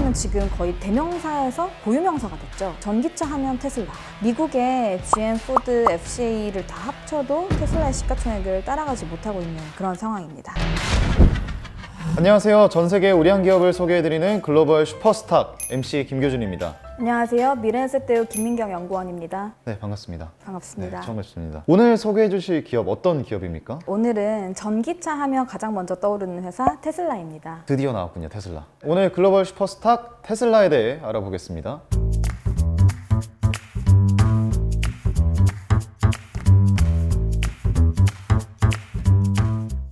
테슬라는 지금 거의 대명사에서 고유명사가 됐죠. 전기차 하면 테슬라. 미국의 GM, 포드, FCA를 다 합쳐도 테슬라의 시가총액을 따라가지 못하고 있는 그런 상황입니다. 안녕하세요. 전 세계 우량 기업을 소개해드리는 글로벌 슈퍼스탁 MC 김교준입니다. 안녕하세요. 미래에셋대우 김민경 연구원입니다. 네, 반갑습니다. 반갑습니다. 네, 처음 뵙습니다. 오늘 소개해 주실 기업 어떤 기업입니까? 오늘은 전기차 하면 가장 먼저 떠오르는 회사 테슬라입니다. 드디어 나왔군요, 테슬라. 오늘 글로벌 슈퍼스탁 테슬라에 대해 알아보겠습니다.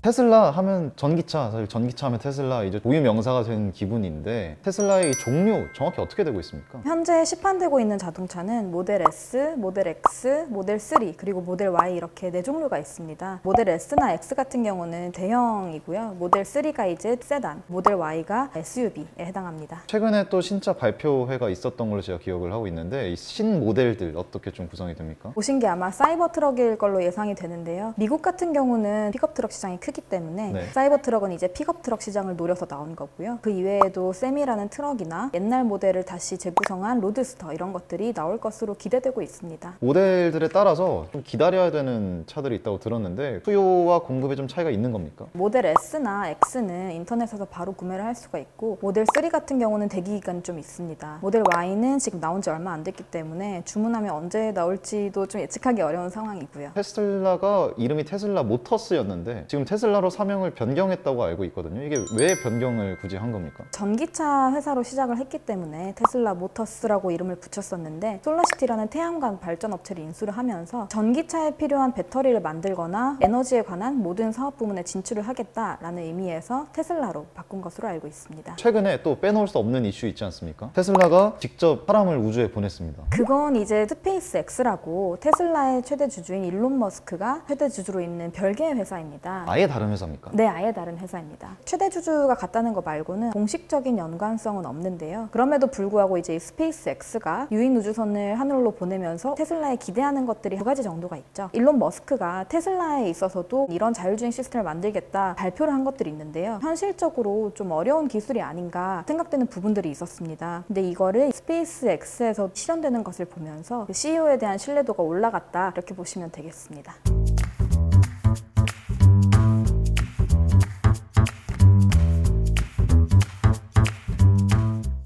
테슬라 하면 전기차, 사실 전기차 하면 테슬라 이제 고유 명사가 된 기분인데 테슬라의 이 종류 정확히 어떻게 되고 있습니까? 현재 시판되고 있는 자동차는 모델 S, 모델 X, 모델 3 그리고 모델 Y 이렇게 네 종류가 있습니다. 모델 S나 X 같은 경우는 대형이고요. 모델 3가 이제 세단, 모델 Y가 SUV에 해당합니다. 최근에 또 신차 발표회가 있었던 걸로 제가 기억을 하고 있는데 이 신모델들 어떻게 좀 구성이 됩니까? 보신 게 아마 사이버 트럭일 걸로 예상이 되는데요. 미국 같은 경우는 픽업 트럭 시장이 크기 때문에 네. 사이버 트럭은 이제 픽업 트럭 시장을 노려서 나온 거고요. 그 이외에도 세미라는 트럭이나 옛날 모델을 다시 재구성한 로드스터 이런 것들이 나올 것으로 기대되고 있습니다. 모델들에 따라서 좀 기다려야 되는 차들이 있다고 들었는데 수요와 공급에 좀 차이가 있는 겁니까? 모델 S나 X는 인터넷에서 바로 구매를 할 수가 있고 모델 3 같은 경우는 대기 기간이 좀 있습니다. 모델 Y는 지금 나온 지 얼마 안 됐기 때문에 주문하면 언제 나올지도 좀 예측하기 어려운 상황이고요. 테슬라가 이름이 테슬라 모터스였는데 지금 테슬라로 사명을 변경했다고 알고 있거든요. 이게 왜 변경을 굳이 한 겁니까? 전기차 회사로 시작을 했기 때문에 테슬라 모터스라고 이름을 붙였었는데 솔라시티라는 태양광 발전 업체를 인수를 하면서 전기차에 필요한 배터리를 만들거나 에너지에 관한 모든 사업 부문에 진출을 하겠다라는 의미에서 테슬라로 바꾼 것으로 알고 있습니다. 최근에 또 빼놓을 수 없는 이슈 있지 않습니까? 테슬라가 직접 사람을 우주에 보냈습니다. 그건 이제 스페이스 X라고 테슬라의 최대 주주인 일론 머스크가 최대 주주로 있는 별개의 회사입니다. 아예 다른 회사입니까? 네, 아예 다른 회사입니다. 최대 주주가 같다는 거 말고는 공식적인 연관성은 없는데요. 그럼에도 불구하고 이제 스페이스 X가 유인 우주선을 하늘로 보내면서 테슬라에 기대하는 것들이 두 가지 정도가 있죠. 일론 머스크가 테슬라에 있어서도 이런 자율주행 시스템을 만들겠다 발표를 한 것들이 있는데요. 현실적으로 좀 어려운 기술이 아닌가 생각되는 부분들이 있었습니다. 근데 이거를 스페이스 X에서 실현되는 것을 보면서 그 CEO에 대한 신뢰도가 올라갔다 이렇게 보시면 되겠습니다.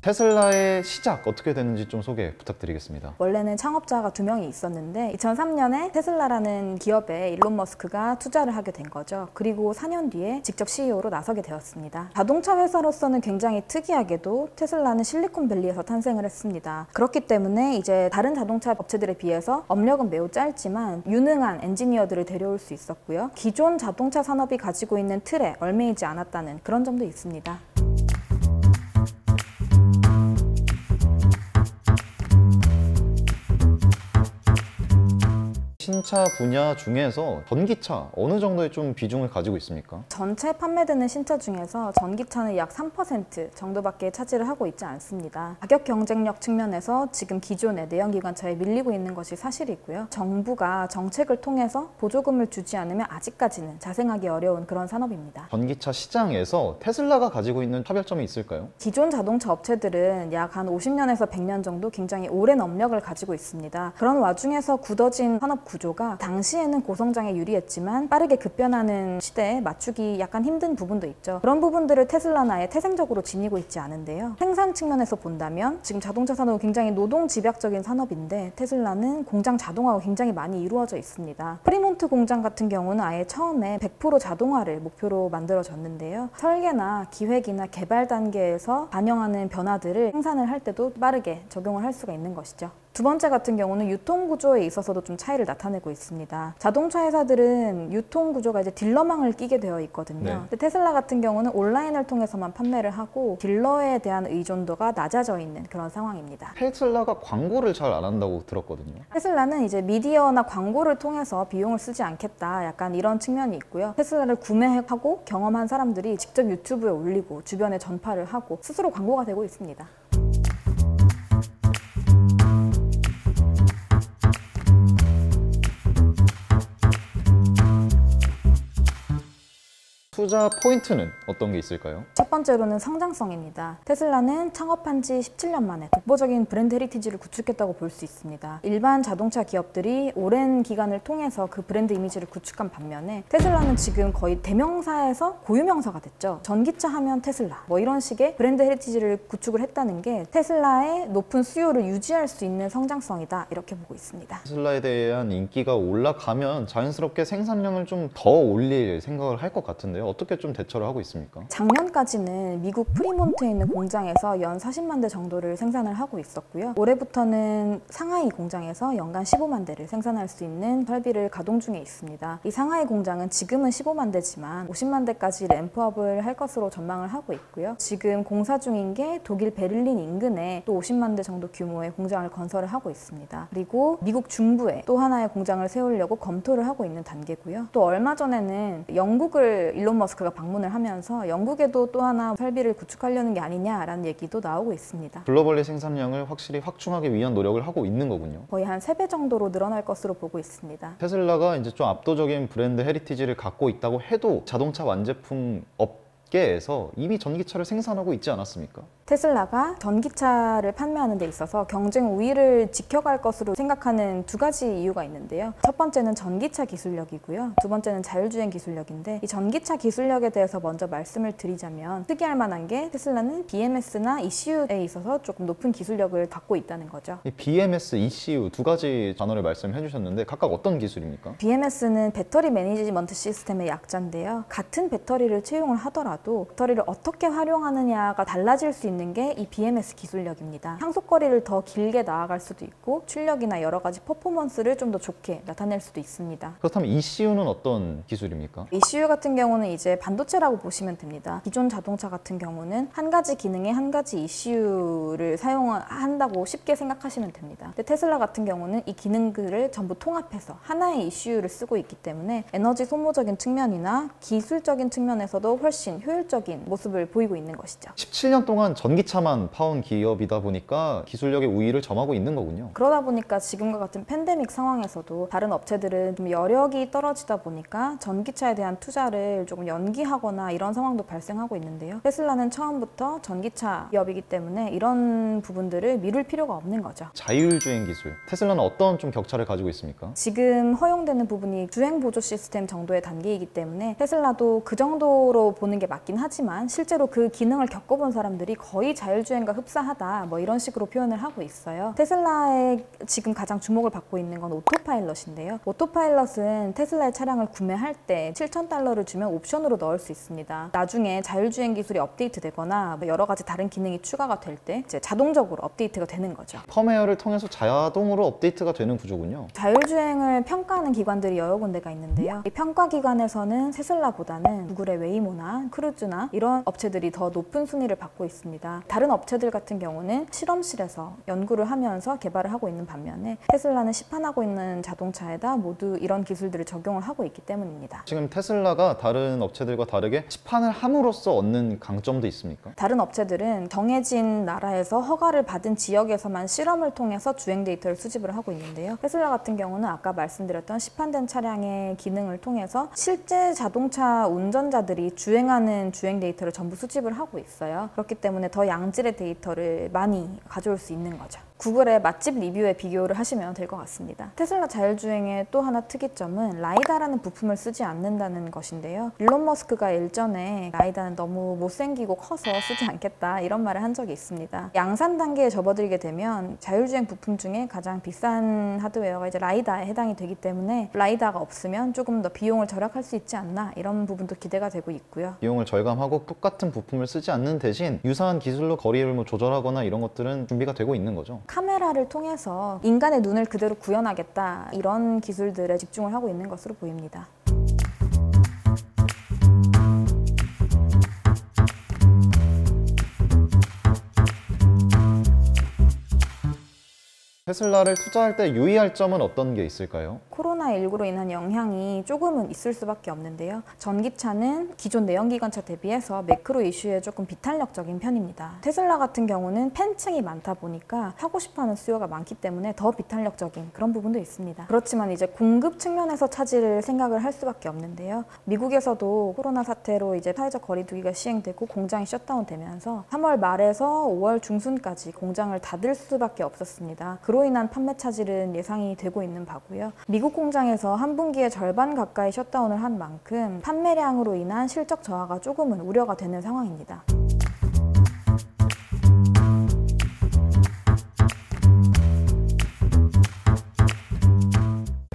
테슬라의 시작 어떻게 됐는지 좀 소개 부탁드리겠습니다. 원래는 창업자가 2명이 있었는데 2003년에 테슬라라는 기업에 일론 머스크가 투자를 하게 된 거죠. 그리고 4년 뒤에 직접 CEO로 나서게 되었습니다. 자동차 회사로서는 굉장히 특이하게도 테슬라는 실리콘밸리에서 탄생을 했습니다. 그렇기 때문에 이제 다른 자동차 업체들에 비해서 업력은 매우 짧지만 유능한 엔지니어들을 데려올 수 있었고요. 기존 자동차 산업이 가지고 있는 틀에 얽매이지 않았다는 그런 점도 있습니다. 신차 분야 중에서 전기차 어느 정도의 좀 비중을 가지고 있습니까? 전체 판매되는 신차 중에서 전기차는 약 3% 정도밖에 차지를 하고 있지 않습니다. 가격 경쟁력 측면에서 지금 기존의 내연기관차에 밀리고 있는 것이 사실이고요. 정부가 정책을 통해서 보조금을 주지 않으면 아직까지는 자생하기 어려운 그런 산업입니다. 전기차 시장에서 테슬라가 가지고 있는 차별점이 있을까요? 기존 자동차 업체들은 약 한 50년에서 100년 정도 굉장히 오랜 업력을 가지고 있습니다. 그런 와중에서 굳어진 산업 구조가 당시에는 고성장에 유리했지만 빠르게 급변하는 시대에 맞추기 약간 힘든 부분도 있죠. 그런 부분들을 테슬라는 아예 태생적으로 지니고 있지 않은데요. 생산 측면에서 본다면 지금 자동차 산업은 굉장히 노동 집약적인 산업인데 테슬라는 공장 자동화가 굉장히 많이 이루어져 있습니다. 프리몬트 공장 같은 경우는 아예 처음에 100% 자동화를 목표로 만들어졌는데요. 설계나 기획이나 개발 단계에서 반영하는 변화들을 생산을 할 때도 빠르게 적용을 할 수가 있는 것이죠. 두 번째 같은 경우는 유통 구조에 있어서도 좀 차이를 나타내고 있습니다. 자동차 회사들은 유통 구조가 이제 딜러망을 끼게 되어 있거든요. 네. 근데 테슬라 같은 경우는 온라인을 통해서만 판매를 하고 딜러에 대한 의존도가 낮아져 있는 그런 상황입니다. 테슬라가 광고를 잘 안 한다고 들었거든요. 테슬라는 이제 미디어나 광고를 통해서 비용을 쓰지 않겠다 약간 이런 측면이 있고요. 테슬라를 구매하고 경험한 사람들이 직접 유튜브에 올리고 주변에 전파를 하고 스스로 광고가 되고 있습니다. 투자 포인트는 어떤 게 있을까요? 첫 첫 번째로는 성장성입니다. 테슬라는 창업한 지 17년 만에 독보적인 브랜드 헤리티지를 구축했다고 볼 수 있습니다. 일반 자동차 기업들이 오랜 기간을 통해서 그 브랜드 이미지를 구축한 반면에 테슬라는 지금 거의 대명사에서 고유명사가 됐죠. 전기차 하면 테슬라 뭐 이런 식의 브랜드 헤리티지를 구축을 했다는 게 테슬라의 높은 수요를 유지할 수 있는 성장성이다 이렇게 보고 있습니다. 테슬라에 대한 인기가 올라가면 자연스럽게 생산량을 좀 더 올릴 생각을 할 것 같은데요. 어떻게 좀 대처를 하고 있습니까? 작년까지는 미국 프리몬트에 있는 공장에서 연 40만 대 정도를 생산을 하고 있었고요. 올해부터는 상하이 공장에서 연간 15만 대를 생산할 수 있는 설비를 가동 중에 있습니다. 이 상하이 공장은 지금은 15만 대지만 50만 대까지 램프업을 할 것으로 전망을 하고 있고요. 지금 공사 중인 게 독일 베를린 인근에 또 50만 대 정도 규모의 공장을 건설을 하고 있습니다. 그리고 미국 중부에 또 하나의 공장을 세우려고 검토를 하고 있는 단계고요. 또 얼마 전에는 영국을 일론 머스크가 방문을 하면서 영국에도 또 하나 설비를 구축하려는 게 아니냐라는 얘기도 나오고 있습니다. 글로벌리 생산량을 확실히 확충하기 위한 노력을 하고 있는 거군요. 거의 한 3배 정도로 늘어날 것으로 보고 있습니다. 테슬라가 이제 좀 압도적인 브랜드 헤리티지를 갖고 있다고 해도 자동차 완제품 업계에서 이미 전기차를 생산하고 있지 않았습니까? 테슬라가 전기차를 판매하는 데 있어서 경쟁 우위를 지켜갈 것으로 생각하는 두 가지 이유가 있는데요. 첫 번째는 전기차 기술력이고요. 두 번째는 자율주행 기술력인데 이 전기차 기술력에 대해서 먼저 말씀을 드리자면 특이할 만한 게 테슬라는 BMS나 ECU에 있어서 조금 높은 기술력을 갖고 있다는 거죠. 이 BMS, ECU 두 가지 단어를 말씀해 주셨는데 각각 어떤 기술입니까? BMS는 배터리 매니지먼트 시스템의 약자인데요. 같은 배터리를 채용을 하더라도 배터리를 어떻게 활용하느냐가 달라질 수 있는 게 이 BMS 기술력입니다. 향속거리를 더 길게 나아갈 수도 있고 출력이나 여러 가지 퍼포먼스를 좀 더 좋게 나타낼 수도 있습니다. 그렇다면 ECU는 어떤 기술입니까? ECU 같은 경우는 이제 반도체라고 보시면 됩니다. 기존 자동차 같은 경우는 한 가지 기능에 한 가지 ECU를 사용한다고 쉽게 생각하시면 됩니다. 근데 테슬라 같은 경우는 이 기능들을 전부 통합해서 하나의 ECU를 쓰고 있기 때문에 에너지 소모적인 측면이나 기술적인 측면에서도 훨씬 효율적인 모습을 보이고 있는 것이죠. 17년 동안 전기차만 파온 기업이다 보니까 기술력의 우위를 점하고 있는 거군요. 그러다 보니까 지금과 같은 팬데믹 상황에서도 다른 업체들은 좀 여력이 떨어지다 보니까 전기차에 대한 투자를 조금 연기하거나 이런 상황도 발생하고 있는데요. 테슬라는 처음부터 전기차 기업이기 때문에 이런 부분들을 미룰 필요가 없는 거죠. 자율주행 기술, 테슬라는 어떤 좀 격차를 가지고 있습니까? 지금 허용되는 부분이 주행 보조 시스템 정도의 단계이기 때문에 테슬라도 그 정도로 보는 게 맞긴 하지만 실제로 그 기능을 겪어본 사람들이 거의 자율주행과 흡사하다 뭐 이런 식으로 표현을 하고 있어요. 테슬라의 지금 가장 주목을 받고 있는 건 오토파일럿인데요. 오토파일럿은 테슬라의 차량을 구매할 때 $7,000를 주면 옵션으로 넣을 수 있습니다. 나중에 자율주행 기술이 업데이트 되거나 여러 가지 다른 기능이 추가가 될 때 이제 자동적으로 업데이트가 되는 거죠. 펌웨어를 통해서 자동으로 업데이트가 되는 구조군요. 자율주행을 평가하는 기관들이 여러 군데가 있는데요. 이 평가 기관에서는 테슬라보다는 구글의 웨이모나 크루즈나 이런 업체들이 더 높은 순위를 받고 있습니다. 다른 업체들 같은 경우는 실험실에서 연구를 하면서 개발을 하고 있는 반면에 테슬라는 시판하고 있는 자동차에다 모두 이런 기술들을 적용을 하고 있기 때문입니다. 지금 테슬라가 다른 업체들과 다르게 시판을 함으로써 얻는 강점도 있습니까? 다른 업체들은 정해진 나라에서 허가를 받은 지역에서만 실험을 통해서 주행 데이터를 수집을 하고 있는데요. 테슬라 같은 경우는 아까 말씀드렸던 시판된 차량의 기능을 통해서 실제 자동차 운전자들이 주행하는 주행 데이터를 전부 수집을 하고 있어요. 그렇기 때문에 더 양질의 데이터를 많이 가져올 수 있는 거죠. 구글의 맛집 리뷰에 비교를 하시면 될 것 같습니다. 테슬라 자율주행의 또 하나 특이점은 라이다라는 부품을 쓰지 않는다는 것인데요. 일론 머스크가 일전에 라이다는 너무 못생기고 커서 쓰지 않겠다 이런 말을 한 적이 있습니다. 양산 단계에 접어들게 되면 자율주행 부품 중에 가장 비싼 하드웨어가 이제 라이다에 해당이 되기 때문에 라이다가 없으면 조금 더 비용을 절약할 수 있지 않나 이런 부분도 기대가 되고 있고요. 비용을 절감하고 똑같은 부품을 쓰지 않는 대신 유사한 기술로 거리를 조절하거나 이런 것들은 준비가 되고 있는 거죠. 카메라를 통해서 인간의 눈을 그대로 구현하겠다 이런 기술들에 집중을 하고 있는 것으로 보입니다. 테슬라를 투자할 때 유의할 점은 어떤 게 있을까요? 코로나19로 인한 영향이 조금은 있을 수밖에 없는데요. 전기차는 기존 내연기관차 대비해서 매크로 이슈에 조금 비탄력적인 편입니다. 테슬라 같은 경우는 팬층이 많다 보니까 사고 싶어하는 수요가 많기 때문에 더 비탄력적인 그런 부분도 있습니다. 그렇지만 이제 공급 측면에서 차질을 생각을 할 수밖에 없는데요. 미국에서도 코로나 사태로 이제 사회적 거리두기가 시행되고 공장이 셧다운되면서 3월 말에서 5월 중순까지 공장을 닫을 수밖에 없었습니다. 그로 인한 판매 차질은 예상이 되고 있는 바고요. 미국 공장에서 한 분기의 절반 가까이 셧다운을 한 만큼 판매량으로 인한 실적 저하가 조금은 우려가 되는 상황입니다.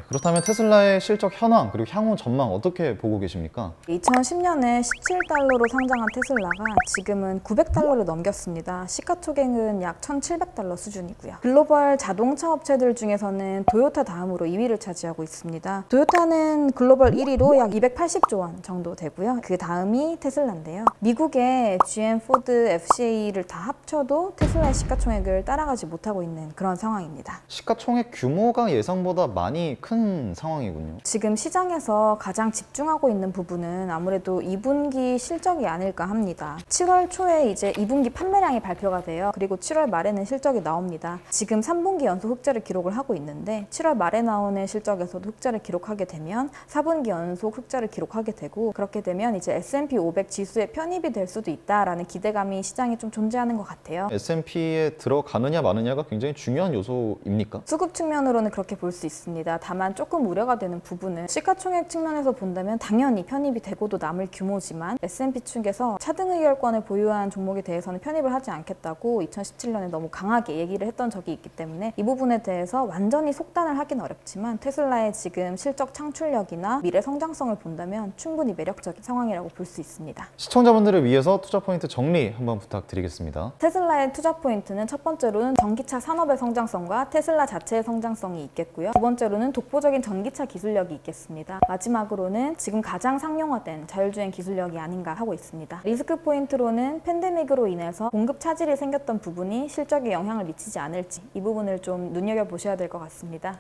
그렇다면 테슬라의 실적 현황 그리고 향후 전망 어떻게 보고 계십니까? 2010년에 17달러로 상장한 테슬라가 지금은 900달러를 넘겼습니다. 시가총액은 약 1,700달러 수준이고요. 글로벌 자동차 업체들 중에서는 토요타 다음으로 2위를 차지하고 있습니다. 토요타는 글로벌 1위로 약 280조 원 정도 되고요. 그 다음이 테슬라인데요. 미국의 GM, 포드, FCA를 다 합쳐도 테슬라의 시가총액을 따라가지 못하고 있는 그런 상황입니다. 시가총액 규모가 예상보다 많이 큰 상황이군요. 지금 시장에서 가장 집중하고 있는 부분은 아무래도 2분기 실적이 아닐까 합니다. 7월 초에 이제 2분기 판매량이 발표가 돼요. 그리고 7월 말에는 실적이 나옵니다. 지금 3분기 연속 흑자를 기록을 하고 있는데 7월 말에 나오는 실적에서도 흑자를 기록하게 되면 4분기 연속 흑자를 기록하게 되고 그렇게 되면 이제 S&P 500 지수에 편입이 될 수도 있다라는 기대감이 시장에 좀 존재하는 것 같아요. S&P에 들어가느냐 마느냐가 굉장히 중요한 요소입니까? 수급 측면으로는 그렇게 볼 수 있습니다. 다만 조금 우려가 되는 부분은 시가총액 측면에서 본다면 당연히 편입이 되고도 남을 규모지만 S&P 측에서 차등 의결권을 보유한 종목에 대해서는 편입을 하지 않겠다고 2017년에 너무 강하게 얘기를 했던 적이 있기 때문에 이 부분에 대해서 완전히 속단을 하긴 어렵지만 테슬라의 지금 실적 창출력이나 미래 성장성을 본다면 충분히 매력적인 상황이라고 볼 수 있습니다. 시청자분들을 위해서 투자 포인트 정리 한번 부탁드리겠습니다. 테슬라의 투자 포인트는 첫 번째로는 전기차 산업의 성장성과 테슬라 자체의 성장성이 있겠고요. 두 번째로는 독보적인 전기차 기술력이 있겠습니다. 마지막으로는 지금 가장 상용화된 자율주행 기술력이 아닌가 하고 있습니다. 리스크 포인트로는 팬데믹으로 인해서 공급 차질이 생겼던 부분이 실적에 영향을 미치지 않을지 이 부분을 좀 눈여겨보셔야 될 것 같습니다.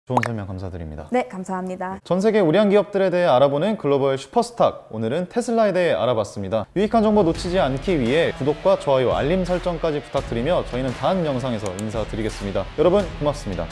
좋은 설명 감사드립니다. 네, 감사합니다. 전 세계 우량 기업들에 대해 알아보는 글로벌 슈퍼스탁, 오늘은 테슬라에 대해 알아봤습니다. 유익한 정보 놓치지 않기 위해 구독과 좋아요, 알림 설정까지 부탁드리며 저희는 다음 영상에서 인사드리겠습니다. 여러분 고맙습니다.